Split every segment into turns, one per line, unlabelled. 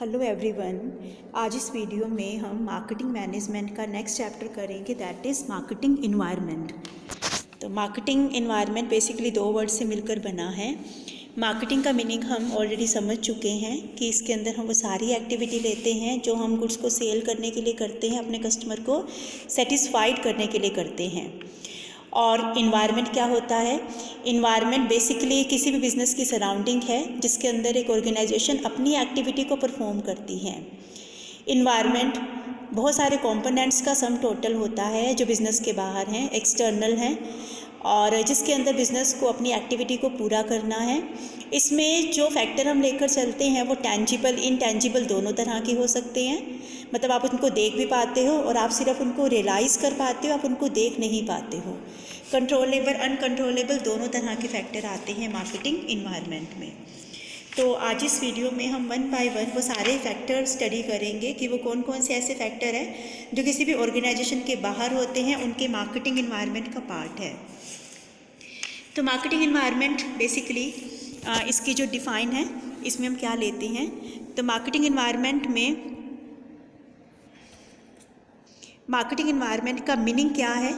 Hello everyone. आज इस video में हम मार्केटिंग मैनेजमेंट का नेक्स्ट चैप्टर करेंगे, दैट इज़ मार्केटिंग एनवायरनमेंट। तो मार्केटिंग एनवायरनमेंट बेसिकली दो वर्ड से मिलकर बना है। मार्केटिंग का मीनिंग हम ऑलरेडी समझ चुके हैं कि इसके अंदर हम वो सारी एक्टिविटी लेते हैं जो हम गुड्स को सेल करने के लिए करते हैं, अपने कस्टमर को सेटिस्फाइड करने के लिए करते हैं। और इन्वायरमेंट क्या होता है? इन्वायरमेंट बेसिकली किसी भी बिज़नेस की सराउंडिंग है जिसके अंदर एक ऑर्गेनाइजेशन अपनी एक्टिविटी को परफॉर्म करती है। इन्वायरमेंट बहुत सारे कंपोनेंट्स का सम टोटल होता है जो बिज़नेस के बाहर हैं, एक्सटर्नल हैं, और जिसके अंदर बिज़नेस को अपनी एक्टिविटी को पूरा करना है। इसमें जो फैक्टर हम लेकर चलते हैं वो टेंजिबल इनटेंजिबल दोनों तरह के हो सकते हैं। मतलब आप उनको देख भी पाते हो और आप सिर्फ उनको रियलाइज़ कर पाते हो, आप उनको देख नहीं पाते हो। कंट्रोलेबल अनकंट्रोलेबल दोनों तरह के फैक्टर आते हैं मार्केटिंग इन्वायरमेंट में। तो आज इस वीडियो में हम वन बाय वन वो सारे फैक्टर स्टडी करेंगे कि वो कौन कौन से ऐसे फैक्टर हैं जो किसी भी ऑर्गेनाइजेशन के बाहर होते हैं, उनके मार्केटिंग इन्वायरमेंट का पार्ट है। तो मार्केटिंग इन्वायरमेंट बेसिकली इसकी जो डिफ़ाइन है इसमें हम क्या लेते हैं। तो मार्केटिंग इन्वायरमेंट का मीनिंग क्या है?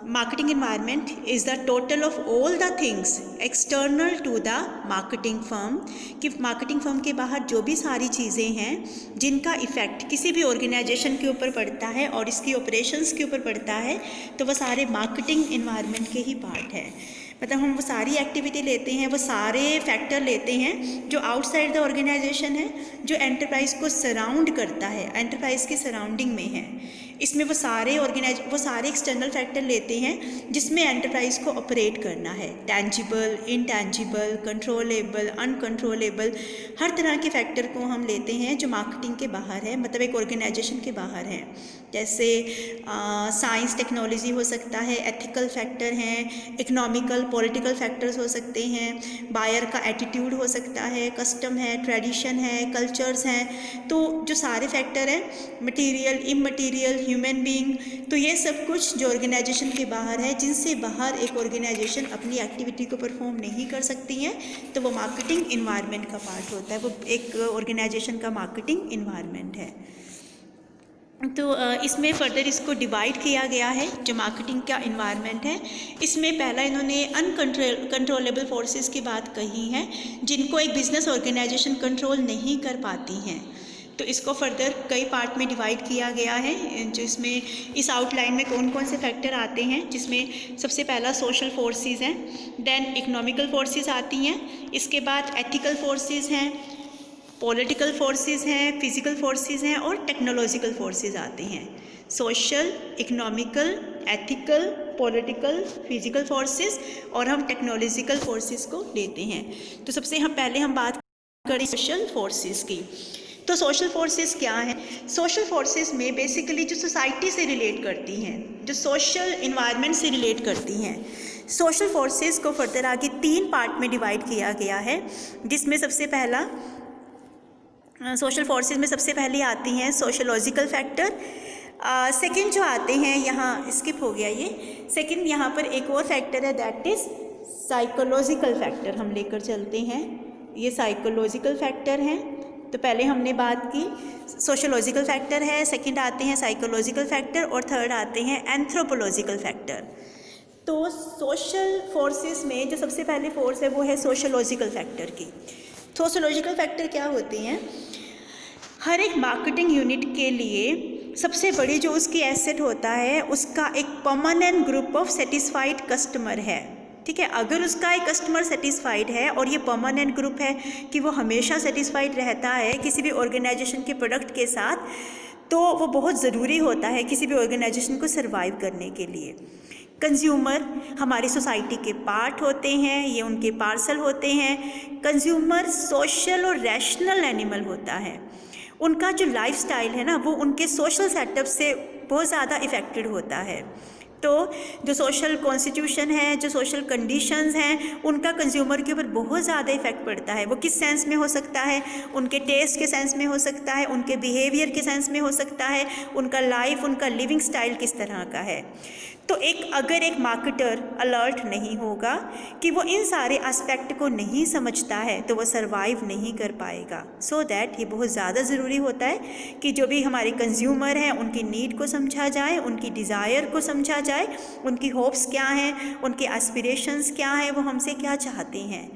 Marketing environment is the total of all the things external to the marketing firm. कि मार्केटिंग फर्म के बाहर जो भी सारी चीज़ें हैं जिनका इफ़ेक्ट किसी भी ऑर्गेनाइजेशन के ऊपर पड़ता है और इसकी ऑपरेशंस के ऊपर पड़ता है, तो वह सारे मार्केटिंग इन्वायरमेंट के ही पार्ट है। मतलब हम वो सारी एक्टिविटी लेते हैं, वो सारे फैक्टर लेते हैं जो आउटसाइड द ऑर्गेनाइजेशन है, जो एंटरप्राइज़ को सराउंड करता है, एंटरप्राइज़ की सराउंडिंग में है। इसमें वो सारे एक्सटर्नल फैक्टर लेते हैं जिसमें एंटरप्राइज़ को ऑपरेट करना है। टेंजिबल, इनटेंजिबल, कंट्रोलेबल, अनकंट्रोलेबल, हर तरह के फैक्टर को हम लेते हैं जो मार्केटिंग के बाहर है, मतलब एक ऑर्गेनाइजेशन के बाहर है। जैसे साइंस टेक्नोलॉजी हो सकता है, एथिकल फैक्टर हैं, इकोनॉमिकल पॉलिटिकल फैक्टर्स हो सकते हैं, बायर का एटीट्यूड हो सकता है, कस्टम है, ट्रेडिशन है, कल्चर्स हैं। तो जो सारे फैक्टर हैं, मटेरियल, इमटेरियल, ह्यूमन बीइंग, तो ये सब कुछ जो ऑर्गेनाइजेशन के बाहर है, जिनसे बाहर एक ऑर्गेनाइजेशन अपनी एक्टिविटी को परफॉर्म नहीं कर सकती है, तो वो मार्केटिंग इन्वायरमेंट का पार्ट होता है। वो एक ऑर्गेनाइजेशन का मार्केटिंग इन्वायरमेंट है। तो इसमें फर्दर इसको डिवाइड किया गया है जो मार्केटिंग का इन्वायरमेंट है। इसमें पहला इन्होंने कंट्रोलेबल फोर्सेस की बात कही है जिनको एक बिज़नेस ऑर्गेनाइजेशन कंट्रोल नहीं कर पाती हैं। तो इसको फर्दर कई पार्ट में डिवाइड किया गया है, जिसमें इस आउटलाइन में कौन कौन से फैक्टर आते हैं, जिसमें सबसे पहला सोशल फोर्सेस हैं, देन इकोनॉमिकल फोर्सेस आती हैं, इसके बाद एथिकल फोर्सेस हैं, पॉलिटिकल फोर्सेस हैं, फिज़िकल फोर्सेस हैं, और टेक्नोलॉजिकल फोर्सेस आते हैं। Social, economical, ethical, political, physical forces, और हम टेक्नोलॉजिकल फोर्सेस को लेते हैं। तो सबसे पहले हम बात करें सोशल फोर्सेस की। तो सोशल फोर्सेस क्या हैं? सोशल फोर्सेस में बेसिकली जो सोसाइटी से रिलेट करती हैं, जो सोशल इन्वायरमेंट से रिलेट करती हैं। सोशल फोर्सेस को फर्दर आगे 3 पार्ट में डिवाइड किया गया है, जिसमें सबसे पहला सोशल फोर्सेस में सबसे पहले आती हैं सोशोलॉजिकल फैक्टर। सेकंड जो आते हैं, यहाँ स्किप हो गया ये, सेकंड यहाँ पर एक और फैक्टर है, दैट इज़ साइकोलॉजिकल फैक्टर हम लेकर चलते हैं। ये साइकोलॉजिकल फैक्टर हैं। तो पहले हमने बात की सोशोलॉजिकल फैक्टर है, सेकंड आते हैं साइकोलॉजिकल फैक्टर, और थर्ड आते हैं एंथ्रोपोलॉजिकल फैक्टर। तो सोशल फोर्सेस में जो सबसे पहले फोर्स है वो है सोशोलॉजिकल फैक्टर की। सोशोलॉजिकल फैक्टर क्या होते हैं? हर एक मार्केटिंग यूनिट के लिए सबसे बड़ी जो उसकी एसेट होता है, उसका एक permanent group of satisfied customer है। ठीक है, अगर उसका एक कस्टमर सेटिस्फाइड है और ये परमानेंट ग्रुप है कि वो हमेशा सेटिस्फाइड रहता है किसी भी ऑर्गेनाइजेशन के प्रोडक्ट के साथ, तो वो बहुत ज़रूरी होता है किसी भी ऑर्गेनाइजेशन को सर्वाइव करने के लिए। कंज्यूमर हमारी सोसाइटी के पार्ट होते हैं, ये उनके पार्सल होते हैं। कंज्यूमर सोशल और रैशनल एनिमल होता है। उनका जो लाइफस्टाइल है ना, वो उनके सोशल सेटअप से बहुत ज़्यादा इफ़ेक्टेड होता है। तो जो सोशल कॉन्स्टिट्यूशन है, जो सोशल कंडीशंस हैं, उनका कंज्यूमर के ऊपर बहुत ज़्यादा इफेक्ट पड़ता है। वो किस सेंस में हो सकता है? उनके टेस्ट के सेंस में हो सकता है, उनके बिहेवियर के सेंस में हो सकता है, उनका लाइफ, उनका लिविंग स्टाइल किस तरह का है। तो अगर एक मार्केटर अलर्ट नहीं होगा कि वो इन सारे एस्पेक्ट को नहीं समझता है तो वो सरवाइव नहीं कर पाएगा। सो दैट ये बहुत ज़्यादा ज़रूरी होता है कि जो भी हमारे कंज्यूमर हैं उनकी नीड को समझा जाए, उनकी डिज़ायर को समझा जाए, उनकी होप्स क्या हैं, उनके एस्पिरेशंस क्या हैं, वो हमसे क्या चाहते हैं।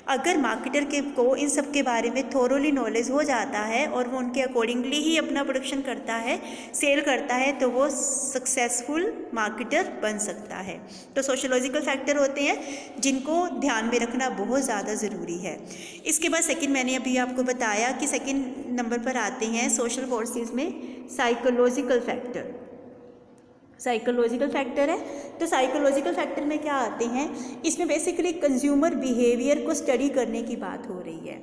अगर मार्केटर को इन सब के बारे में थोरोली नॉलेज हो जाता है और वो उनके अकॉर्डिंगली ही अपना प्रोडक्शन करता है, सेल करता है, तो वो सक्सेसफुल मार्केटर बन सकता है। तो सोशोलॉजिकल फैक्टर होते हैं जिनको ध्यान में रखना बहुत ज़्यादा ज़रूरी है। इसके बाद सेकंड, मैंने अभी आपको बताया कि सेकंड नंबर पर आते हैं सोशल फोर्सेस में साइकोलॉजिकल फैक्टर। साइकोलॉजिकल फैक्टर है, तो साइकोलॉजिकल फैक्टर में क्या आते हैं? इसमें बेसिकली कंज्यूमर बिहेवियर को स्टडी करने की बात हो रही है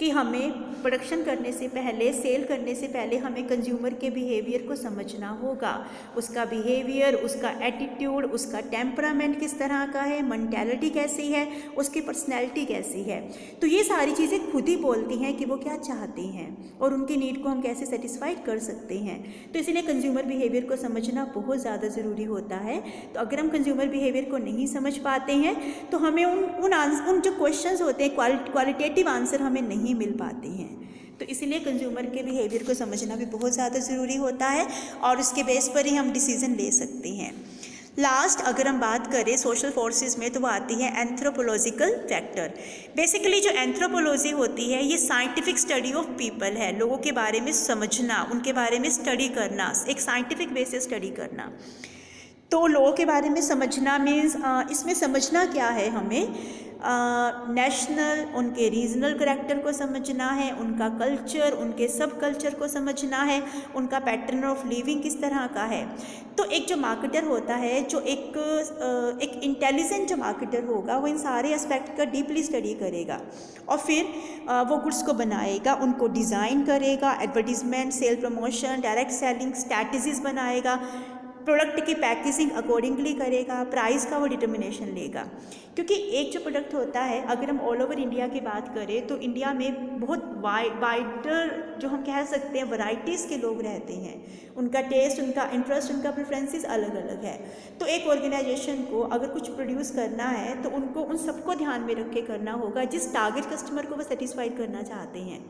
कि हमें प्रोडक्शन करने से पहले, सेल करने से पहले हमें कंज्यूमर के बिहेवियर को समझना होगा। उसका बिहेवियर, उसका एटीट्यूड, उसका टेम्परामेंट किस तरह का है, मेंटालिटी कैसी है, उसकी पर्सनैलिटी कैसी है। तो ये सारी चीज़ें खुद ही बोलती हैं कि वो क्या चाहते हैं और उनकी नीड को हम कैसे सेटिस्फाइड कर सकते हैं। तो इसीलिए कंज्यूमर बिहेवियर को समझना बहुत ज़्यादा ज़रूरी होता है। तो अगर हम कंज्यूमर बिहेवियर को नहीं समझ पाते हैं तो हमें उन जो क्वेश्चंस होते हैं, क्वालिटेटिव आंसर हमें नहीं मिल पाते हैं। तो इसीलिए कंज्यूमर के बिहेवियर को समझना भी बहुत ज़्यादा ज़रूरी होता है और उसके बेस पर ही हम डिसीजन ले सकते हैं। लास्ट अगर हम बात करें सोशल फोर्सेस में तो वो आती है एंथ्रोपोलॉजिकल फैक्टर। बेसिकली जो एंथ्रोपोलॉजी होती है ये साइंटिफिक स्टडी ऑफ पीपल है, लोगों के बारे में समझना, उनके बारे में स्टडी करना, एक साइंटिफिक वे से स्टडी करना। तो लोगों के बारे में समझना मीन्स इसमें समझना क्या है, हमें नेशनल, उनके रीजनल करैक्टर को समझना है, उनका कल्चर, उनके सब कल्चर को समझना है, उनका पैटर्न ऑफ लिविंग किस तरह का है। तो एक जो मार्केटर होता है, जो एक इंटेलिजेंट जो मार्केटर होगा, वो इन सारे एस्पेक्ट का डीपली स्टडी करेगा और फिर वो गुड्स को बनाएगा, उनको डिज़ाइन करेगा, advertisement, sale promotion, direct selling strategies बनाएगा, प्रोडक्ट की पैकेजिंग अकॉर्डिंगली करेगा, प्राइस का वो डिटर्मिनेशन लेगा। क्योंकि एक जो प्रोडक्ट होता है, अगर हम ऑल ओवर इंडिया की बात करें तो इंडिया में बहुत वाइडर जो हम कह सकते हैं वैरायटीज़ के लोग रहते हैं, उनका टेस्ट, उनका इंटरेस्ट, उनका प्रेफरेंसेस अलग अलग है। तो एक ऑर्गेनाइजेशन को अगर कुछ प्रोड्यूस करना है तो उनको उन सबको ध्यान में रख के करना होगा जिस टारगेट कस्टमर को वो सेटिस्फाइड करना चाहते हैं।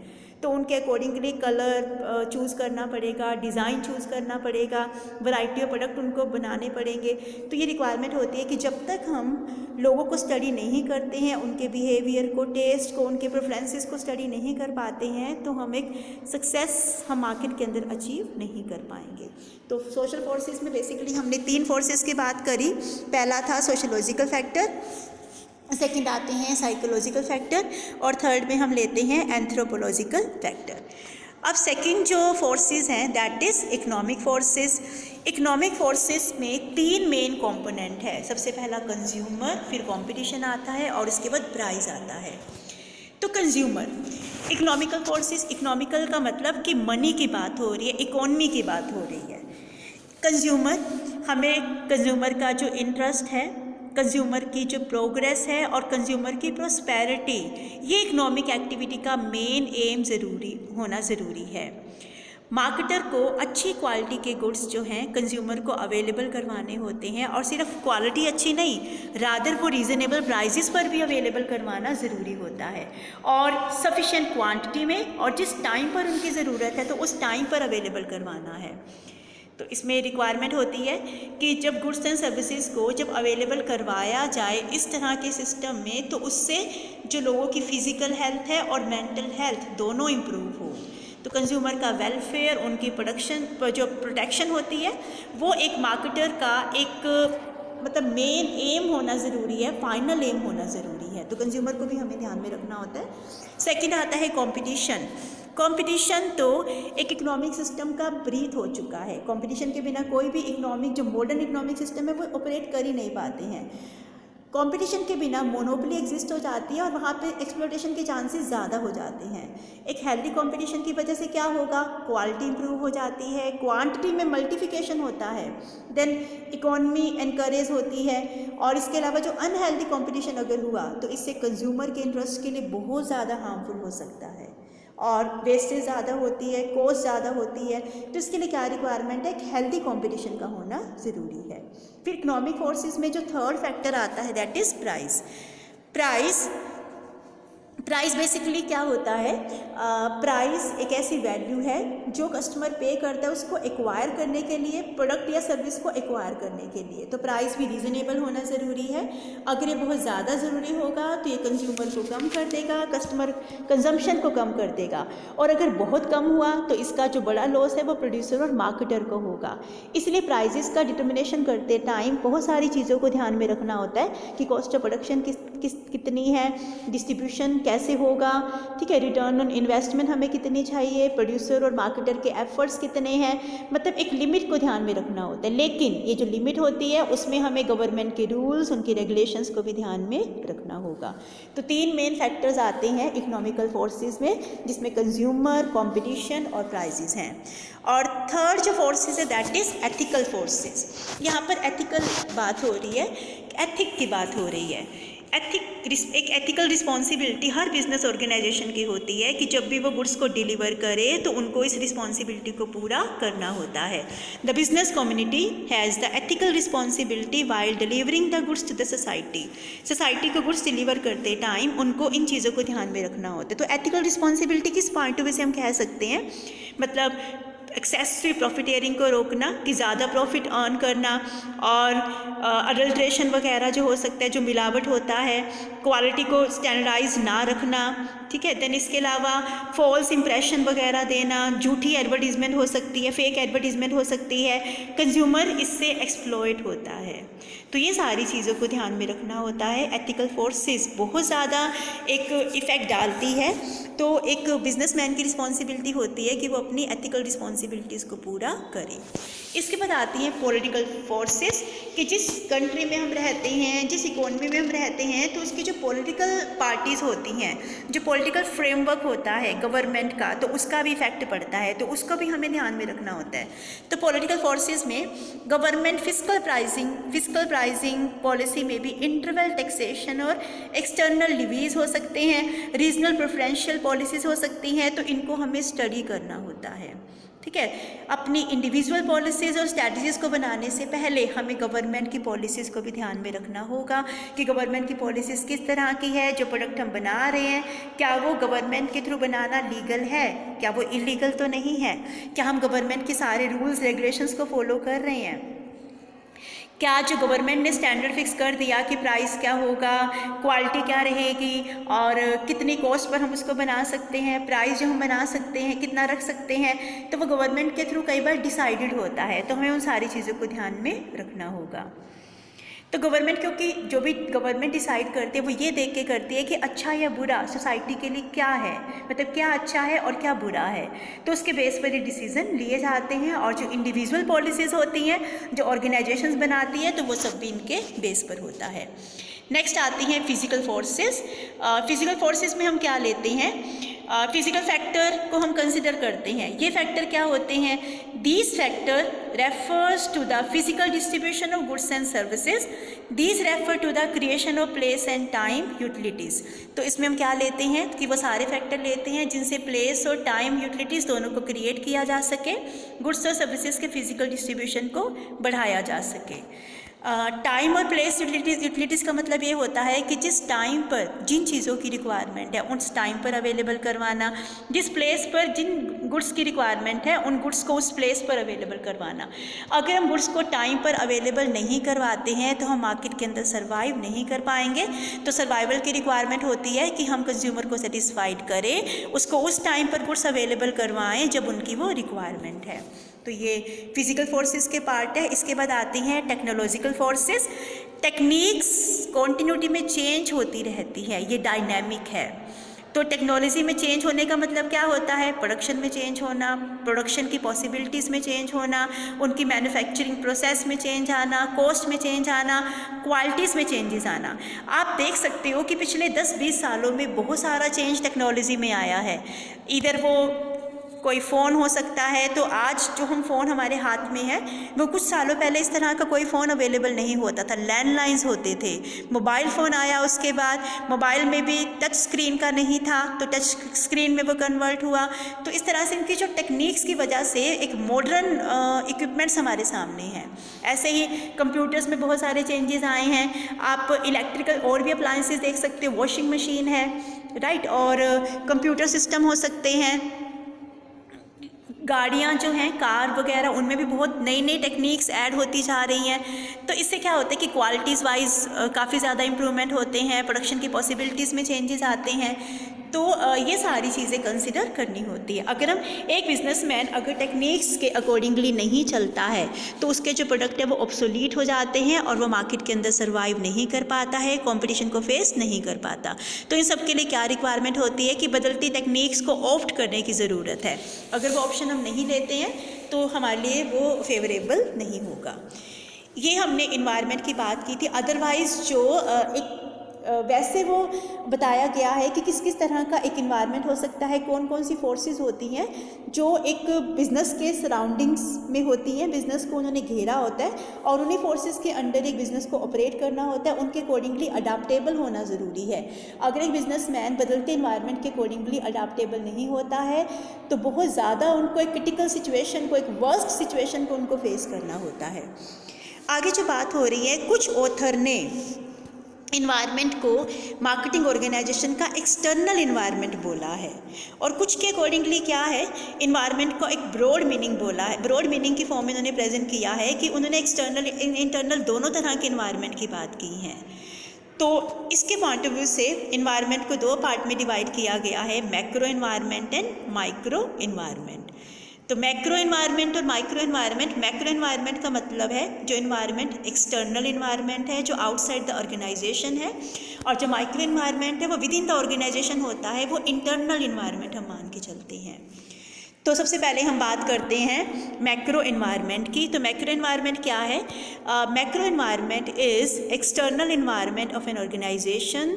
तो उनके अकॉर्डिंगली कलर चूज़ करना पड़ेगा, डिज़ाइन चूज़ करना पड़ेगा, वैरायटी ऑफ प्रोडक्ट उनको बनाने पड़ेंगे। तो ये रिक्वायरमेंट होती है कि जब तक हम लोगों को स्टडी नहीं करते हैं, उनके बिहेवियर को, टेस्ट को, उनके प्रेफरेंसेस को स्टडी नहीं कर पाते हैं, तो हम एक सक्सेस हम मार्केट के अंदर अचीव नहीं कर पाएंगे। तो सोशल फोर्सेस में बेसिकली हमने 3 फोर्सेस की बात करी। पहला था सोशोलॉजिकल फैक्टर, सेकंड आते हैं साइकोलॉजिकल फैक्टर और थर्ड में हम लेते हैं एंथ्रोपोलॉजिकल फैक्टर। अब सेकंड जो फोर्सेस हैं that is economic forces. Economic forces में 3 मेन कंपोनेंट है। सबसे पहला कंज्यूमर, फिर कंपटीशन आता है और उसके बाद प्राइस आता है। तो कंज्यूमर, इकोनॉमिकल फोर्सेस, इकोनॉमिकल का मतलब कि मनी की बात हो रही है, इकोनॉमी की बात हो रही है। कंज्यूमर, हमें कंज्यूमर का जो इंटरेस्ट है, कंज्यूमर की जो प्रोग्रेस है और कंज्यूमर की प्रोस्पेरिटी, ये इकोनॉमिक एक्टिविटी का मेन एम होना ज़रूरी है। मार्केटर को अच्छी क्वालिटी के गुड्स जो हैं कंज्यूमर को अवेलेबल करवाने होते हैं और सिर्फ क्वालिटी अच्छी नहीं, रादर वो रीज़नेबल प्राइसेस पर भी अवेलेबल करवाना ज़रूरी होता है और सफिशेंट क्वांटिटी में, और जिस टाइम पर उनकी ज़रूरत है तो उस टाइम पर अवेलेबल करवाना है। तो इसमें रिक्वायरमेंट होती है कि जब गुड्स एंड सर्विसेज को जब अवेलेबल करवाया जाए इस तरह के सिस्टम में, तो उससे जो लोगों की फ़िज़िकल हेल्थ है और मेंटल हेल्थ दोनों इम्प्रूव हो। तो कंज्यूमर का वेलफेयर, उनकी जो प्रोटेक्शन होती है, वो एक मार्केटर का एक मतलब मेन एम होना ज़रूरी है, फाइनल एम होना ज़रूरी है। तो कंज्यूमर को भी हमें ध्यान में रखना होता है। सेकंड आता है कंपटीशन। कंपटीशन तो एक इकोनॉमिक सिस्टम का ब्रीथ हो चुका है। कंपटीशन के बिना कोई भी इकोनॉमिक, जो मॉडर्न इकोनॉमिक सिस्टम है, वो ऑपरेट कर ही नहीं पाते हैं। कंपटीशन के बिना मोनोपोली एग्जिस्ट हो जाती है और वहाँ पे एक्सप्लॉयटेशन के चांसेस ज़्यादा हो जाते हैं। एक हेल्दी कंपटीशन की वजह से क्या होगा, क्वालिटी इंप्रूव हो जाती है, क्वांटिटी में मल्टीप्लिकेशन होता है, देन इकोनॉमी एनकरेज होती है। और इसके अलावा जो अनहेल्दी कंपटीशन अगर हुआ तो इससे कंज्यूमर के इंटरेस्ट के लिए बहुत ज़्यादा हार्मफुल हो सकता है और वेस्टेज ज़्यादा होती है, कॉस्ट ज़्यादा होती है। तो इसके लिए क्या रिक्वायरमेंट है, एक हेल्दी कंपटीशन का होना ज़रूरी है। फिर इकोनॉमिक फोर्सेस में जो थर्ड फैक्टर आता है that is price. Price basically क्या होता है, प्राइस एक ऐसी वैल्यू है जो कस्टमर पे करता है उसको एक्वायर करने के लिए, प्रोडक्ट या सर्विस को एक्वायर करने के लिए। तो प्राइस भी रीज़नेबल होना ज़रूरी है। अगर ये बहुत ज़्यादा ज़रूरी होगा तो ये कंज्यूमर को कम कर देगा, कस्टमर कंजम्पशन को कम कर देगा। और अगर बहुत कम हुआ तो इसका जो बड़ा लॉस है वो प्रोड्यूसर और मार्केटर को होगा। इसलिए प्राइजेस का डिटर्मिनेशन करते टाइम बहुत सारी चीज़ों को ध्यान में रखना होता है कि कॉस्ट ऑफ प्रोडक्शन कितनी है, डिस्ट्रीब्यूशन कैसे होगा, ठीक है, रिटर्न ऑन इन्वेस्टमेंट हमें कितनी चाहिए, प्रोड्यूसर और मार्केटर के एफर्ट्स कितने हैं, मतलब एक लिमिट को ध्यान में रखना होता है। लेकिन ये जो लिमिट होती है उसमें हमें गवर्नमेंट के रूल्स, उनके रेगुलेशंस को भी ध्यान में रखना होगा। तो 3 मेन फैक्टर्स आते हैं इकोनॉमिकल फोर्सेस में, जिसमें कंज्यूमर, कंपटीशन और प्राइसेस हैं। और थर्ड जो फोर्सेस है दैट इज़ एथिकल फोर्सेस। यहाँ पर एथिकल बात हो रही है, एथिक की बात हो रही है। एक एथिकल रिस्पॉन्सिबिलिटी हर बिजनेस ऑर्गेनाइजेशन की होती है कि जब भी वो गुड्स को डिलीवर करे तो उनको इस रिस्पॉन्सिबिलिटी को पूरा करना होता है। The business community has the ethical responsibility while delivering the goods to the society को गुड्स डिलीवर करते टाइम उनको इन चीज़ों को ध्यान में रखना होता है। तो एथिकल रिस्पॉन्सिबिलिटी किस पॉइंट ऑफ व्यू से हम कह सकते हैं, मतलब एक्सेसिव प्रॉफिटियरिंग को रोकना, कि ज़्यादा प्रॉफिट अर्न करना, और अडल्ट्रेशन वगैरह जो हो सकता है, जो मिलावट होता है, क्वालिटी को स्टैंडर्डाइज ना रखना, ठीक है। देन इसके अलावा फॉल्स इंप्रेशन वगैरह देना, झूठी एडवर्टीजमेंट हो सकती है, फेक एडवर्टीजमेंट हो सकती है, कंज्यूमर इससे एक्सप्लॉइट होता है। तो ये सारी चीज़ों को ध्यान में रखना होता है। एथिकल फोर्सेस बहुत ज़्यादा एक इफ़ेक्ट डालती है। तो एक बिजनेसमैन की रिस्पॉन्सिबिलिटी होती है कि वो अपनी एथिकल रिस्पॉन्सिबिलिटीज़ को पूरा करे। इसके बाद आती हैं पॉलिटिकल फोर्सेस, कि जिस कंट्री में हम रहते हैं, जिस इकोनॉमी में हम रहते हैं, तो उसकी जो पॉलिटिकल पार्टीज़ होती हैं, जो पॉलिटिकल फ्रेमवर्क होता है गवर्नमेंट का, तो उसका भी इफेक्ट पड़ता है, तो उसको भी हमें ध्यान में रखना होता है। तो पॉलिटिकल फोर्सेस में गवर्नमेंट फिस्कल प्राइसिंग पॉलिसी में भी इंटरवल टैक्सेशन और एक्सटर्नल लिवीज हो सकते हैं, रीजनल प्रेफरेंशियल पॉलिसीज़ हो सकती हैं, तो इनको हमें स्टडी करना होता है, ठीक है। अपनी इंडिविजुअल पॉलिसीज़ और स्ट्रैटेजीज़ को बनाने से पहले हमें गवर्नमेंट की पॉलिसीज़ को भी ध्यान में रखना होगा कि गवर्नमेंट की पॉलिसीज़ किस तरह की है, जो प्रोडक्ट हम बना रहे हैं क्या वो गवर्नमेंट के थ्रू बनाना लीगल है, क्या वो इलीगल तो नहीं है, क्या हम गवर्नमेंट के सारे रूल्स रेगुलेशंस को फॉलो कर रहे हैं, क्या जो गवर्नमेंट ने स्टैंडर्ड फिक्स कर दिया कि प्राइस क्या होगा, क्वालिटी क्या रहेगी, और कितनी कॉस्ट पर हम उसको बना सकते हैं, प्राइस जो हम बना सकते हैं कितना रख सकते हैं, तो वो गवर्नमेंट के थ्रू कई बार डिसाइडेड होता है। तो हमें उन सारी चीज़ों को ध्यान में रखना होगा। तो गवर्नमेंट, क्योंकि जो भी गवर्नमेंट डिसाइड करती है वो ये देख के करती है कि अच्छा या बुरा सोसाइटी के लिए क्या है, मतलब क्या अच्छा है और क्या बुरा है, तो उसके बेस पर ये डिसीज़न लिए जाते हैं। और जो इंडिविजुअल पॉलिसीज़ होती हैं, जो ऑर्गेनाइजेशंस बनाती है, तो वो सब भी इनके बेस पर होता है। नेक्स्ट आती हैं फिजिकल फोर्सेस। फिजिकल फोर्सेस में हम क्या लेते हैं, फिजिकल फैक्टर को हम कंसिडर करते हैं। ये फैक्टर क्या होते हैं, these factor refers to the physical distribution of goods and services, these refer to the creation of place and time utilities. तो इसमें हम क्या लेते हैं कि वो सारे फैक्टर लेते हैं जिनसे प्लेस और टाइम यूटिलिटीज़ दोनों को क्रिएट किया जा सके, गुड्स और सर्विसेज के फिजिकल डिस्ट्रीब्यूशन को बढ़ाया जा सके। टाइम और प्लेस यूटिलिटीज़ का मतलब ये होता है कि जिस टाइम पर जिन चीज़ों की रिक्वायरमेंट है उस टाइम पर अवेलेबल करवाना, जिस प्लेस पर जिन गुड्स की रिक्वायरमेंट है उन गुड्स को उस प्लेस पर अवेलेबल करवाना। अगर हम गुड्स को टाइम पर अवेलेबल नहीं करवाते हैं तो हम मार्केट के अंदर सर्वाइव नहीं कर पाएंगे। तो सर्वाइवल की रिक्वायरमेंट होती है कि हम कंज्यूमर को सेटिस्फाइड करें, उसको उस टाइम पर गुड्स अवेलेबल करवाएँ जब उनकी वो रिक्वायरमेंट है। तो ये फिजिकल फोर्सेस के पार्ट है। इसके बाद आती हैं टेक्नोलॉजिकल फोर्सेस। टेक्निक्स कॉन्टिन्यूटी में चेंज होती रहती है, ये डायनेमिक है। तो टेक्नोलॉजी में चेंज होने का मतलब क्या होता है? प्रोडक्शन में चेंज होना, प्रोडक्शन की पॉसिबिलिटीज़ में चेंज होना, उनकी मैन्युफैक्चरिंग प्रोसेस में चेंज आना, कॉस्ट में चेंज आना, क्वालिटीज़ में चेंजेस आना। आप देख सकते हो कि पिछले 10-20 सालों में बहुत सारा चेंज टेक्नोलॉजी में आया है। इधर वो कोई फ़ोन हो सकता है, तो आज जो हम फ़ोन हमारे हाथ में है वो कुछ सालों पहले इस तरह का कोई फ़ोन अवेलेबल नहीं होता था, लैंडलाइंस होते थे। मोबाइल फ़ोन आया, उसके बाद मोबाइल में भी टच स्क्रीन का नहीं था, तो टच स्क्रीन में वो कन्वर्ट हुआ। तो इस तरह से इनकी जो टेक्निक्स की वजह से एक मॉडर्न इक्विपमेंट्स हमारे सामने हैं। ऐसे ही कंप्यूटर्स में बहुत सारे चेंजेस आए हैं। आप इलेक्ट्रिकल और भी अप्लायंसेस देख सकते हो, वॉशिंग मशीन है, राइट, और कंप्यूटर सिस्टम हो सकते हैं। गाड़ियाँ जो हैं, कार वगैरह, उनमें भी बहुत नई नई टेक्निक्स ऐड होती जा रही हैं। तो इससे क्या होता है कि क्वालिटीज़ वाइज काफ़ी ज़्यादा इम्प्रूवमेंट होते हैं, प्रोडक्शन की पॉसिबिलिटीज़ में चेंजेस आते हैं। तो ये सारी चीज़ें कंसिडर करनी होती है। अगर हम एक बिजनेसमैन अगर टेक्निक्स के अकॉर्डिंगली नहीं चलता है तो उसके जो प्रोडक्ट है वो ऑब्सोलीट हो जाते हैं और वो मार्केट के अंदर सर्वाइव नहीं कर पाता है, कंपटीशन को फेस नहीं कर पाता। तो इन सब के लिए क्या रिक्वायरमेंट होती है कि बदलती टेक्निक्स को ऑप्ट करने की ज़रूरत है। अगर वो ऑप्शन हम नहीं लेते हैं तो हमारे लिए वो फेवरेबल नहीं होगा। ये हमने इन्वायरमेंट की बात की थी। अदरवाइज़ जो एक वैसे वो बताया गया है कि किस किस तरह का एक इन्वायरमेंट हो सकता है, कौन कौन सी फोर्सेस होती हैं जो एक बिज़नेस के सराउंडिंग्स में होती हैं। बिज़नेस को उन्होंने घेरा होता है और उन्हीं फोर्सेस के अंडर एक बिज़नेस को ऑपरेट करना होता है। उनके अकॉर्डिंगली अडाप्टेबल होना ज़रूरी है। अगर एक बिजनेसमैन बदलते इन्वायरमेंट के अकॉर्डिंगली अडाप्टेबल नहीं होता है तो बहुत ज़्यादा उनको एक क्रिटिकल सिचुएशन को, एक वर्स्ट सिचुएशन को उनको फेस करना होता है। आगे जो बात हो रही है, कुछ ऑथर ने इन्वायरमेंट को मार्केटिंग ऑर्गेनाइजेशन का एक्सटर्नल इन्वायरमेंट बोला है और कुछ के अकॉर्डिंगली क्या है, इन्वायरमेंट को एक ब्रॉड मीनिंग बोला है। ब्रॉड मीनिंग की फॉर्म में उन्होंने प्रेजेंट किया है कि उन्होंने एक्सटर्नल इंटरनल दोनों तरह के इन्वायरमेंट की बात की है। तो इसके पॉइंट ऑफ व्यू से इन्वायरमेंट को दो पार्ट में डिवाइड किया गया है, macro environment and micro environment. तो मैक्रो इन्वायरमेंट और माइक्रो इन्वायरमेंट, मैक्रो इन्वायरमेंट का मतलब है जो इन्वायरमेंट एक्सटर्नल इन्वायरमेंट है, जो आउटसाइड द ऑर्गेनाइजेशन है, और जो माइक्रो इन्वायरमेंट है वो विद इन द ऑर्गेनाइजेशन होता है, वो इंटरनल इन्वायरमेंट हम मान के चलते हैं। तो सबसे पहले हम बात करते हैं मैक्रो इन्वायरमेंट की। तो मैक्रो इन्वायरमेंट क्या है? Macro environment is external environment of an organisation.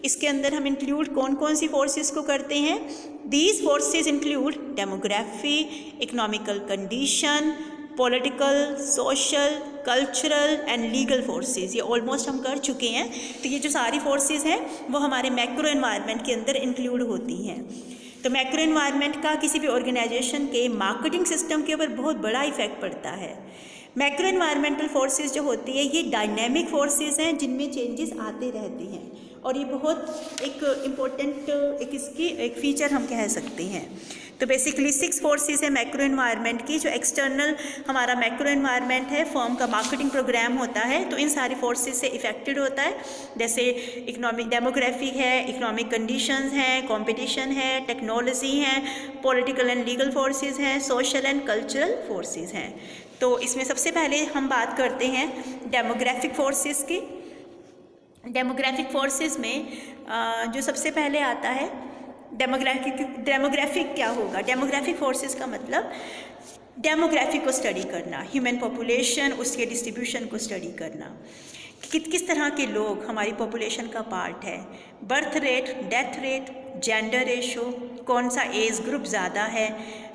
इसके अंदर हम इंक्लूड कौन कौन सी फोर्सेस को करते हैं? These forces include demography, economical condition, political, social, cultural and legal forces. ये ऑलमोस्ट हम कर चुके हैं। तो ये जो सारी फोर्सेस हैं वो हमारे मैक्रो इन्वायरमेंट के अंदर इंक्लूड होती हैं। तो मैक्रो इन्वायरमेंट का किसी भी ऑर्गेनाइजेशन के मार्केटिंग सिस्टम के ऊपर बहुत बड़ा इफेक्ट पड़ता है। मैक्रो इन्वायरमेंटल फोर्सेस जो होती है ये डायनेमिक फोर्सेस हैं जिनमें चेंजेस आते रहते हैं और ये बहुत एक इम्पोर्टेंट एक इसकी एक फीचर हम कह सकते हैं। तो बेसिकली 6 फोर्सेस है मैक्रो इन्वायरमेंट की। जो एक्सटर्नल हमारा मैक्रो इन्वायरमेंट है, फर्म का मार्केटिंग प्रोग्राम होता है, तो इन सारी फोर्सेस से इफेक्टेड होता है। जैसे इकोनॉमिक डेमोग्राफिक है, इकोनॉमिक कंडीशंस हैं, कंपटीशन है, टेक्नोलॉजी है, पॉलिटिकल एंड लीगल फोर्सेस हैं, सोशल एंड कल्चरल फोर्सेस हैं। तो इसमें सबसे पहले हम बात करते हैं डेमोग्राफिक फोर्सेस की। डेमोग्राफिक फोर्सेस में जो सबसे पहले आता है डेमोग्राफिक क्या होगा? डेमोग्राफिक फोर्सेस का मतलब डेमोग्राफिक को स्टडी करना, ह्यूमन पॉपुलेशन, उसके डिस्ट्रीब्यूशन को स्टडी करना, किस तरह के लोग हमारी पॉपुलेशन का पार्ट है, birth rate, death rate, gender ratio, कौन सा एज ग्रुप ज़्यादा है,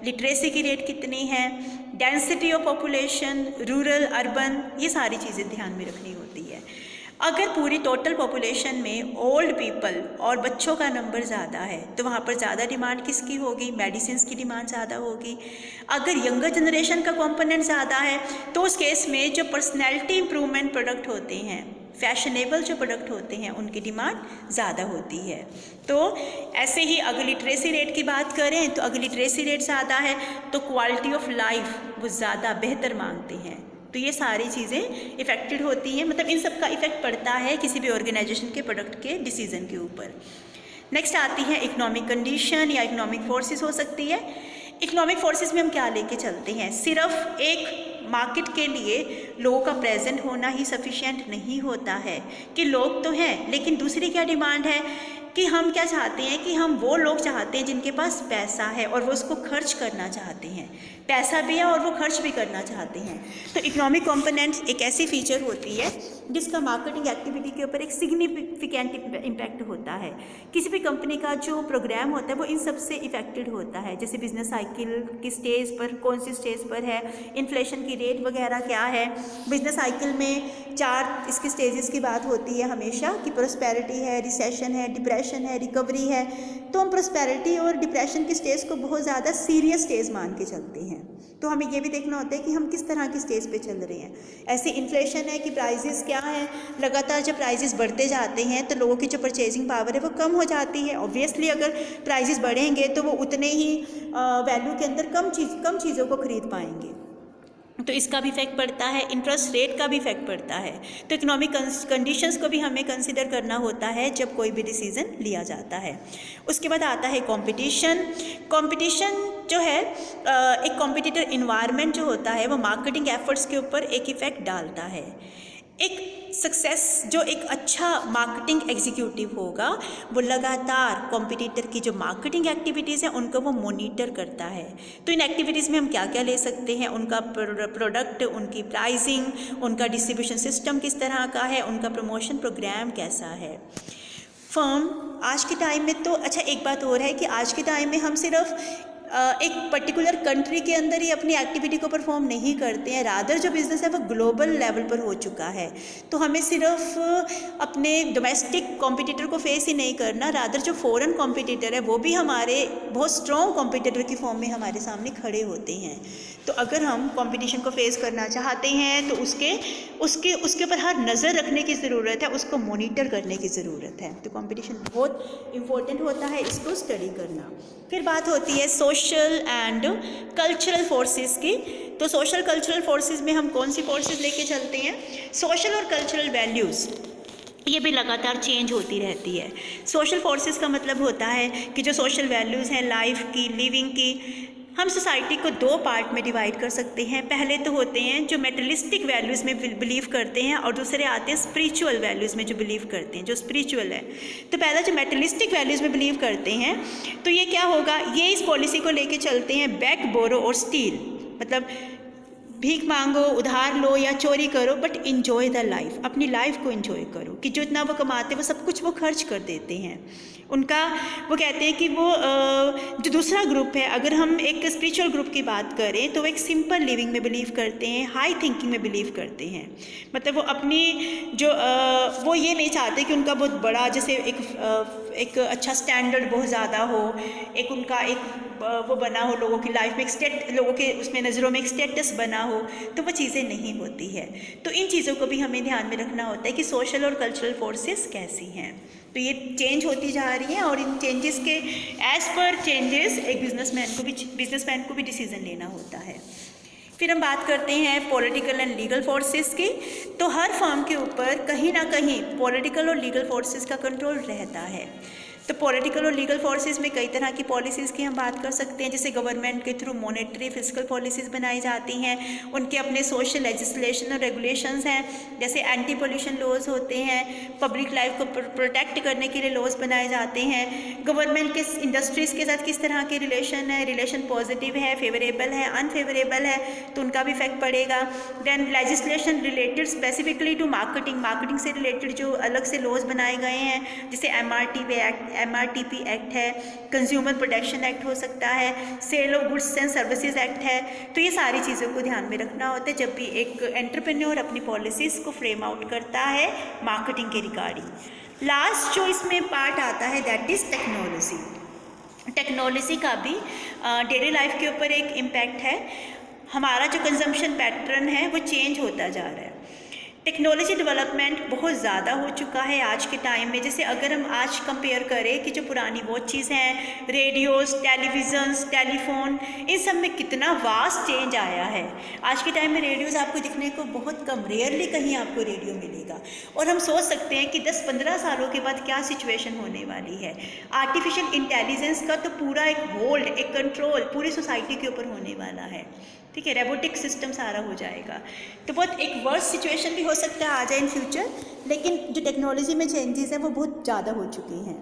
लिटरेसी की रेट कितनी है, density of population, rural, urban, ये सारी चीज़ें ध्यान में रखनी होती है। अगर पूरी टोटल पॉपुलेशन में ओल्ड पीपल और बच्चों का नंबर ज़्यादा है तो वहाँ पर ज़्यादा डिमांड किसकी होगी? मेडिसिन्स की डिमांड ज़्यादा होगी। अगर यंगर जनरेशन का कंपोनेंट ज़्यादा है तो उस केस में जो पर्सनैलिटी इम्प्रूवमेंट प्रोडक्ट होते हैं, फैशनेबल जो प्रोडक्ट होते हैं, उनकी डिमांड ज़्यादा होती है। तो ऐसे ही अगर लिटरेसी रेट की बात करें तो अगर लिटरेसी रेट ज़्यादा है तो क्वालिटी ऑफ लाइफ वो ज़्यादा बेहतर मांगते हैं। तो ये सारी चीज़ें इफ़ेक्टेड होती हैं, मतलब इन सब का इफ़ेक्ट पड़ता है किसी भी ऑर्गेनाइजेशन के प्रोडक्ट के डिसीजन के ऊपर। नेक्स्ट आती है इकोनॉमिक कंडीशन या इकोनॉमिक फोर्सेस हो सकती है। इकोनॉमिक फोर्सेस में हम क्या लेके चलते हैं? सिर्फ एक मार्केट के लिए लोगों का प्रेजेंट होना ही सफिशिएंट नहीं होता है कि लोग तो हैं लेकिन दूसरी क्या डिमांड है कि हम क्या चाहते हैं कि हम वो लोग चाहते हैं जिनके पास पैसा है और वो उसको खर्च करना चाहते हैं, पैसा भी है और वो खर्च भी करना चाहते हैं। तो इकोनॉमिक कंपोनेंट एक ऐसी फीचर होती है जिसका मार्केटिंग एक्टिविटी के ऊपर एक सिग्निफिकेंट इम्पैक्ट होता है। किसी भी कंपनी का जो प्रोग्राम होता है वो इन सब से इफेक्टेड होता है, जैसे बिजनेस साइकिल की स्टेज पर कौन सी स्टेज पर है, इन्फ्लेशन की रेट वगैरह क्या है। बिजनेस साइकिल में 4 इसके स्टेजेस की बात होती है हमेशा कि प्रोस्पेरिटी है, रिसेशन है, डिप्रेशन है, रिकवरी है। तो हम प्रोस्पेरिटी और डिप्रेशन की स्टेज को बहुत ज़्यादा सीरियस स्टेज मान के चलते हैं। तो हमें ये भी देखना होता है कि हम किस तरह की स्टेज पे चल रहे हैं। ऐसे इन्फ्लेशन है कि प्राइजेस क्या हैं, लगातार जब प्राइजेस बढ़ते जाते हैं तो लोगों की जो परचेजिंग पावर है वो कम हो जाती है। ऑब्वियसली अगर प्राइजेस बढ़ेंगे तो वो उतने ही वैल्यू के अंदर कम चीज़ों को खरीद पाएंगे, तो इसका भी इफेक्ट पड़ता है। इंटरेस्ट रेट का भी इफेक्ट पड़ता है। तो इकोनॉमिक कंडीशंस को भी हमें कंसिडर करना होता है जब कोई भी डिसीजन लिया जाता है। उसके बाद आता है कंपटीशन। कंपटीशन जो है एक कॉम्पिटिटर इन्वायरमेंट जो होता है वो मार्केटिंग एफर्ट्स के ऊपर एक इफ़ेक्ट डालता है। एक सक्सेस जो एक अच्छा मार्केटिंग एग्जीक्यूटिव होगा वो लगातार कॉम्पिटिटर की जो मार्केटिंग एक्टिविटीज़ हैं उनको वो मॉनिटर करता है। तो इन एक्टिविटीज़ में हम क्या क्या ले सकते हैं, उनका प्रोडक्ट, उनकी प्राइसिंग, उनका डिस्ट्रीब्यूशन सिस्टम किस तरह का है, उनका प्रमोशन प्रोग्राम कैसा है। फर्म आज के टाइम में तो अच्छा एक बात और है कि आज के टाइम में हम सिर्फ एक पर्टिकुलर कंट्री के अंदर ही अपनी एक्टिविटी को परफॉर्म नहीं करते हैं, रादर जो बिज़नेस है वो ग्लोबल लेवल पर हो चुका है। तो हमें सिर्फ अपने डोमेस्टिक कॉम्पिटिटर को फेस ही नहीं करना, रादर जो फॉरेन कॉम्पिटिटर है वो भी हमारे बहुत स्ट्रॉन्ग कॉम्पिटिटर की फॉर्म में हमारे सामने खड़े होते हैं। तो अगर हम कंपटीशन को फेस करना चाहते हैं तो उसके ऊपर हर नज़र रखने की ज़रूरत है, उसको मॉनिटर करने की ज़रूरत है। तो कंपटीशन बहुत इम्पोर्टेंट होता है, इसको स्टडी करना। फिर बात होती है सोशल एंड कल्चरल फोर्सेस की। तो सोशल कल्चरल फोर्सेस में हम कौन सी फोर्सेस लेके चलते हैं, सोशल और कल्चरल वैल्यूज़ ये भी लगातार चेंज होती रहती है। सोशल फोर्सेस का मतलब होता है कि जो सोशल वैल्यूज़ हैं लाइफ की, लिविंग की, हम सोसाइटी को 2 पार्ट में डिवाइड कर सकते हैं। पहले तो होते हैं जो मेटलिस्टिक वैल्यूज़ में बिलीव करते हैं और दूसरे आते हैं स्पिरिचुअल वैल्यूज़ में जो बिलीव करते हैं, जो स्पिरिचुअल है। तो पहला जो मेटलिस्टिक वैल्यूज़ में बिलीव करते हैं तो ये क्या होगा, ये इस पॉलिसी को लेके चलते हैं बैक, बोरो और स्टील, मतलब भीख मांगो, उधार लो या चोरी करो, बट इन्जॉय द लाइफ, अपनी लाइफ को इन्जॉय करो। कि जो इतना वो कमाते हैं वो सब कुछ वो खर्च कर देते हैं। उनका वो कहते हैं कि वो जो दूसरा ग्रुप है, अगर हम एक स्पिरिचुअल ग्रुप की बात करें तो वो एक सिंपल लिविंग में बिलीव करते हैं, हाई थिंकिंग में बिलीव करते हैं। मतलब वो अपनी जो वो ये नहीं चाहते कि उनका बहुत बड़ा जैसे एक अच्छा स्टैंडर्ड बहुत ज़्यादा हो, एक उनका एक वो बना हो लोगों की लाइफ में, लोगों के उसमें नज़रों में एक स्टेटस बना हो, तो वो चीज़ें नहीं होती है। तो इन चीज़ों को भी हमें ध्यान में रखना होता है कि सोशल और कल्चरल फोर्सेस कैसी हैं। तो ये चेंज होती जा रही हैं और इन चेंजेस के एज़ पर चेंजेस एक बिजनेसमैन को भी डिसीज़न लेना होता है। फिर हम बात करते हैं पॉलिटिकल एंड लीगल फोर्सेस की। तो हर फर्म के ऊपर कहीं ना कहीं पॉलिटिकल और लीगल फोर्सेस का कंट्रोल रहता है। तो पॉलिटिकल और लीगल फोर्सेस में कई तरह की पॉलिसीज़ की हम बात कर सकते हैं, जैसे गवर्नमेंट के थ्रू मॉनेटरी फिस्कल पॉलिसीज़ बनाई जाती हैं, उनके अपने सोशल लेजिस्लेशन और रेगुलेशंस हैं, जैसे एंटी पोल्यूशन लॉज होते हैं, पब्लिक लाइफ को प्रोटेक्ट करने के लिए लॉज बनाए जाते हैं। गवर्नमेंट के इंडस्ट्रीज़ के साथ किस तरह के रिलेशन पॉजिटिव है, फेवरेबल है, अनफेवरेबल है, तो उनका भी इफेक्ट पड़ेगा। Then legislation related specifically to marketing से रिलेटेड जो अलग से लॉज बनाए गए हैं, जैसे MRTP एक्ट है, कंज्यूमर प्रोटेक्शन एक्ट हो सकता है, sale of goods and services act है। तो ये सारी चीज़ों को ध्यान में रखना होता है जब भी एक एंटरप्रेन्योर अपनी पॉलिसीज़ को फ्रेम आउट करता है मार्केटिंग के रिगार्डिंग। लास्ट जो इसमें पार्ट आता है दैट इज़ टेक्नोलॉजी का भी डेली लाइफ के ऊपर एक इम्पैक्ट है। हमारा जो कंजम्पशन पैटर्न है वो चेंज होता जा रहा है। टेक्नोलॉजी डेवलपमेंट बहुत ज़्यादा हो चुका है आज के टाइम में। जैसे अगर हम आज कंपेयर करें कि जो पुरानी वॉचेज़ हैं, रेडियोज़, टेलीविज़न्स, टेलीफोन, इन सब में कितना वास्ट चेंज आया है। आज के टाइम में रेडियोज़ आपको दिखने को बहुत कम, रेयरली कहीं आपको रेडियो मिलेगा। और हम सोच सकते हैं कि 10-15 सालों के बाद क्या सिचुएशन होने वाली है। आर्टिफिशियल इंटेलिजेंस का तो पूरा एक होल्ड, एक कंट्रोल पूरी सोसाइटी के ऊपर होने वाला है। ठीक है, रोबोटिक सिस्टम सारा हो जाएगा। तो बहुत एक वर्स्ट सिचुएशन भी हो सकता है आ जाए इन फ्यूचर, लेकिन जो टेक्नोलॉजी में चेंजेस हैं वो बहुत ज़्यादा हो चुकी हैं।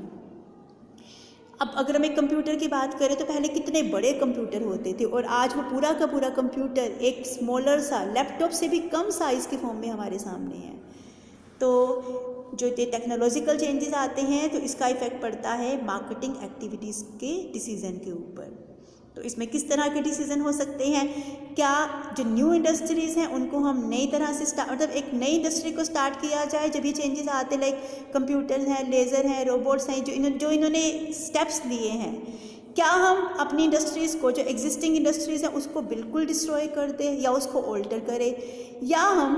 अब अगर हम एक कंप्यूटर की बात करें तो पहले कितने बड़े कंप्यूटर होते थे और आज वो पूरा का पूरा कंप्यूटर एक स्मॉलर सा लैपटॉप से भी कम साइज़ के फॉर्म में हमारे सामने है। तो जो ये टेक्नोलॉजिकल चेंजेस आते हैं तो इसका इफ़ेक्ट पड़ता है मार्केटिंग एक्टिविटीज़ के डिसीज़न के ऊपर। तो इसमें किस तरह के डिसीज़न हो सकते हैं, क्या जो न्यू इंडस्ट्रीज़ हैं उनको हम नई तरह से मतलब एक नई इंडस्ट्री को स्टार्ट किया जाए जब ये चेंजेस आते, लाइक कंप्यूटर हैं, लेज़र हैं, रोबोट्स हैं, जो इन्होंने स्टेप्स लिए हैं, क्या हम अपनी इंडस्ट्रीज़ को, जो एग्जिस्टिंग इंडस्ट्रीज़ हैं उसको बिल्कुल डिस्ट्रॉय कर दें या उसको ऑल्टर करें, या हम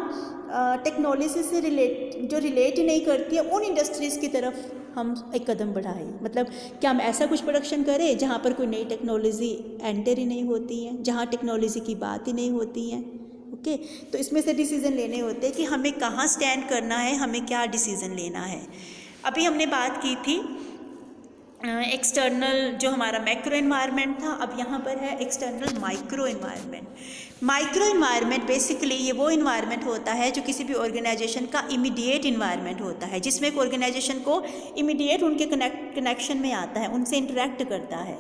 टेक्नोलॉजी से रिलेट ही नहीं करती है उन इंडस्ट्रीज़ की तरफ हम एक कदम बढ़ाएं। मतलब क्या हम ऐसा कुछ प्रोडक्शन करें जहाँ पर कोई नई टेक्नोलॉजी एंटर ही नहीं होती है, जहाँ टेक्नोलॉजी की बात ही नहीं होती है। ओके, तो इसमें से डिसीज़न लेने होते हैं कि हमें कहाँ स्टैंड करना है, हमें क्या डिसीज़न लेना है। अभी हमने बात की थी एक्सटर्नल जो हमारा मैक्रो एनवायरनमेंट था, अब यहाँ पर है external micro environment. Micro environment basically ये वो इन्वायरमेंट होता है जो किसी भी ऑर्गेनाइजेशन का इमीडिएट इन्वायरमेंट होता है, जिसमें एक ऑर्गेनाइजेशन को इमीडिएट उनके कनेक्शन में आता है, उनसे इंटरेक्ट करता है।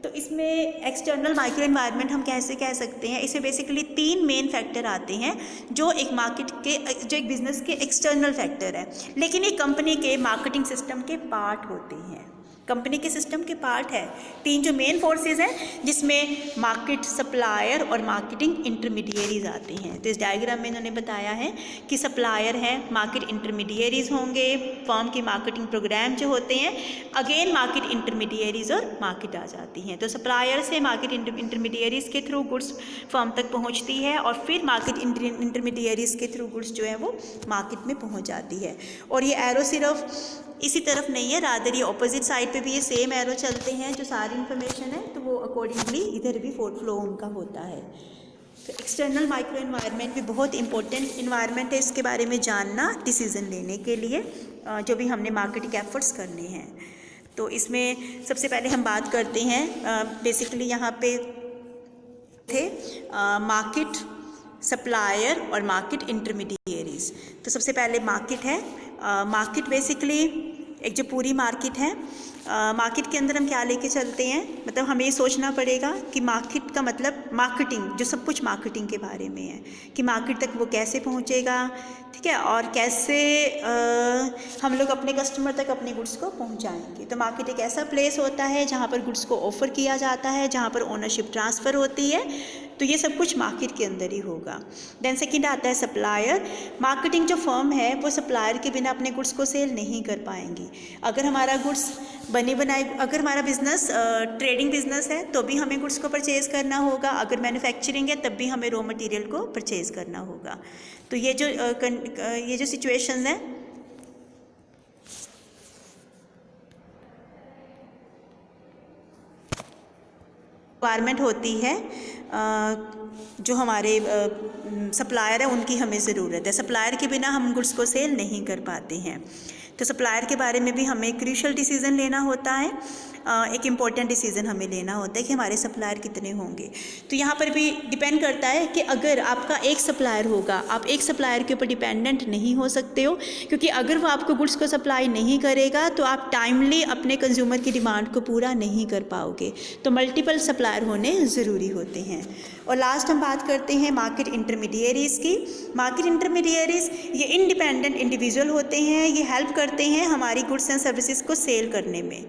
तो इसमें एक्सटर्नल माइक्रो एनवायरनमेंट हम कैसे कह सकते हैं, इसमें बेसिकली 3 मेन फैक्टर आते हैं जो एक मार्केट के, जो एक बिजनेस के एक्सटर्नल फैक्टर है, लेकिन ये कंपनी के मार्केटिंग सिस्टम के पार्ट होते हैं, कंपनी के सिस्टम के पार्ट है। 3 जो मेन फोर्सेस हैं जिसमें मार्केट, सप्लायर और मार्केटिंग इंटरमीडिएरीज आते हैं। तो इस डायग्राम में इन्होंने बताया है कि सप्लायर हैं, मार्केट इंटरमीडिएरीज होंगे, फर्म की मार्केटिंग प्रोग्राम जो होते हैं, अगेन मार्केट इंटरमीडिएरीज और मार्केट आ जाती हैं। तो सप्लायर से मार्केट इंटरमीडिएरीज के थ्रू गुड्स फर्म तक पहुँचती है और फिर मार्केट इंटरमीडिएरीज के थ्रू गुड्स जो है वो मार्केट में पहुँच जाती है। और ये एरो सिर्फ इसी तरफ नहीं है, रादर ये ऑपोजिट साइड पे भी ये सेम एरो चलते हैं, जो सारी इन्फॉर्मेशन है तो वो अकॉर्डिंगली इधर भी फ्लो उनका होता है। तो एक्सटर्नल माइक्रो एनवायरनमेंट भी बहुत इंपॉर्टेंट इन्वायरमेंट है, इसके बारे में जानना डिसीज़न लेने के लिए जो भी हमने मार्केटिंग एफर्ट्स करने हैं। तो इसमें सबसे पहले हम बात करते हैं बेसिकली यहाँ पे थे मार्केट, सप्लायर और मार्केट इंटरमीडिएरीज। तो सबसे पहले मार्केट है। मार्केट बेसिकली एक जो पूरी मार्केट है, मार्केट के अंदर हम क्या लेके चलते हैं, मतलब हमें ये सोचना पड़ेगा कि मार्केट का मतलब मार्केटिंग, जो सब कुछ मार्केटिंग के बारे में है कि मार्केट तक वो कैसे पहुंचेगा, ठीक है, और कैसे हम लोग अपने कस्टमर तक अपने गुड्स को पहुंचाएंगे। तो मार्केट एक ऐसा प्लेस होता है जहां पर गुड्स को ऑफ़र किया जाता है, जहां पर ओनरशिप ट्रांसफ़र होती है, तो ये सब कुछ मार्केट के अंदर ही होगा। देन सेकंड आता है सप्लायर। मार्केटिंग जो फर्म है वो सप्लायर के बिना अपने गुड्स को सेल नहीं कर पाएंगी। अगर हमारा गुड्स अगर हमारा बिज़नेस ट्रेडिंग बिजनेस है तो भी हमें गुड्स को परचेज़ करना होगा, अगर मैन्युफैक्चरिंग है तब भी हमें रॉ मटेरियल को परचेज़ करना होगा। तो ये जो सिचुएशंस हैं रिक्वायरमेंट होती है, जो हमारे सप्लायर है उनकी हमें ज़रूरत है। सप्लायर के बिना हम गुड्स को सेल नहीं कर पाते हैं। तो सप्लायर के बारे में भी हमें क्रूशियल डिसीज़न लेना होता है, एक इम्पॉर्टेंट डिसीज़न हमें लेना होता है कि हमारे सप्लायर कितने होंगे। तो यहाँ पर भी डिपेंड करता है कि अगर आपका एक सप्लायर होगा, आप एक सप्लायर के ऊपर डिपेंडेंट नहीं हो सकते हो, क्योंकि अगर वो आपको गुड्स को सप्लाई नहीं करेगा तो आप टाइमली अपने कंज्यूमर की डिमांड को पूरा नहीं कर पाओगे। तो मल्टीपल सप्लायर होने ज़रूरी होते हैं। और लास्ट हम बात करते हैं मार्केट इंटरमीडिएरीज़ की। मार्केट इंटरमीडिएरीज़ ये इंडिपेंडेंट इंडिविजुअल होते हैं, ये हेल्प करते हैं हमारी गुड्स एंड सर्विसेज को सेल करने में।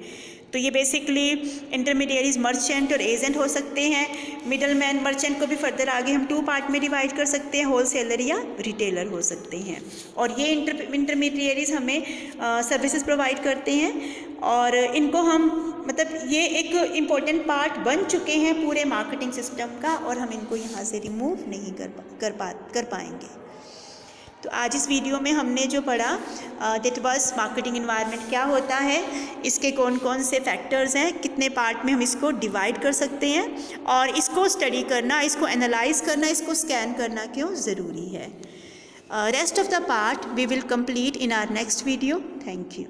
तो ये बेसिकली इंटरमीडिएरीज मर्चेंट और एजेंट हो सकते हैं। मिडलमैन, मर्चेंट को भी फर्दर आगे हम 2 पार्ट में डिवाइड कर सकते हैं, होलसेलर या रिटेलर हो सकते हैं। और ये इंटरमीडिएरीज हमें सर्विसेज प्रोवाइड करते हैं और इनको हम मतलब ये एक इम्पॉर्टेंट पार्ट बन चुके हैं पूरे मार्केटिंग सिस्टम का, और हम इनको यहाँ से रिमूव नहीं कर पाएंगे। तो आज इस वीडियो में हमने जो पढ़ा दैट वाज मार्केटिंग एनवायरनमेंट क्या होता है, इसके कौन कौन से फैक्टर्स हैं, कितने पार्ट में हम इसको डिवाइड कर सकते हैं, और इसको स्टडी करना, इसको एनालाइज करना, इसको स्कैन करना क्यों ज़रूरी है। Rest of the part we will complete in our next video. Thank you.